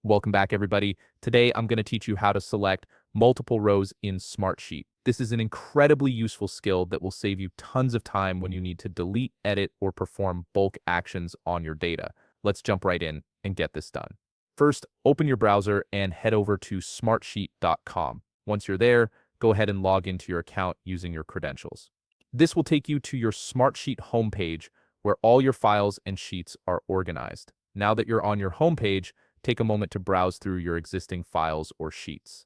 Welcome back, everybody. Today, I'm going to teach you how to select multiple rows in Smartsheet. This is an incredibly useful skill that will save you tons of time when you need to delete, edit, or perform bulk actions on your data. Let's jump right in and get this done. First, open your browser and head over to smartsheet.com. Once you're there, go ahead and log into your account using your credentials. This will take you to your Smartsheet homepage where all your files and sheets are organized. Now that you're on your homepage, take a moment to browse through your existing files or sheets.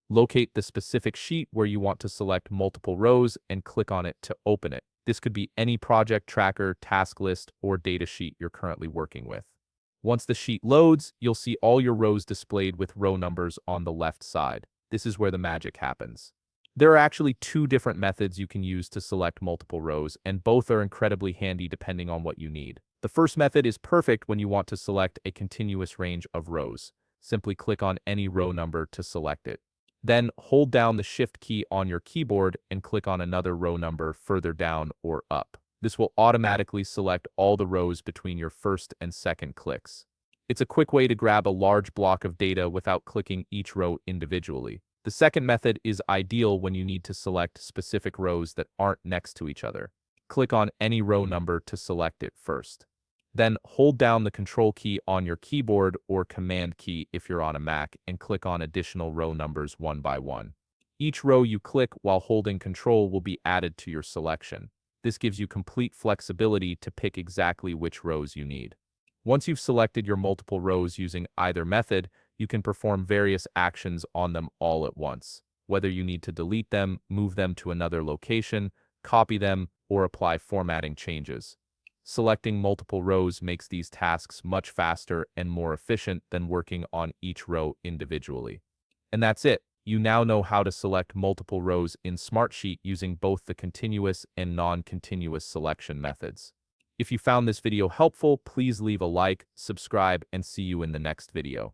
Locate the specific sheet where you want to select multiple rows and click on it to open it. This could be any project tracker, task list, or data sheet you're currently working with. Once the sheet loads, you'll see all your rows displayed with row numbers on the left side. This is where the magic happens. There are actually two different methods you can use to select multiple rows, and both are incredibly handy depending on what you need. The first method is perfect when you want to select a continuous range of rows. Simply click on any row number to select it. Then hold down the Shift key on your keyboard and click on another row number further down or up. This will automatically select all the rows between your first and second clicks. It's a quick way to grab a large block of data without clicking each row individually. The second method is ideal when you need to select specific rows that aren't next to each other. Click on any row number to select it first. Then hold down the Control key on your keyboard or Command key if you're on a Mac and click on additional row numbers one by one. Each row you click while holding Control will be added to your selection. This gives you complete flexibility to pick exactly which rows you need. Once you've selected your multiple rows using either method, you can perform various actions on them all at once. Whether you need to delete them, move them to another location, copy them, or apply formatting changes. Selecting multiple rows makes these tasks much faster and more efficient than working on each row individually. And that's it. You now know how to select multiple rows in Smartsheet using both the continuous and non-continuous selection methods. If you found this video helpful, please leave a like, subscribe, and see you in the next video.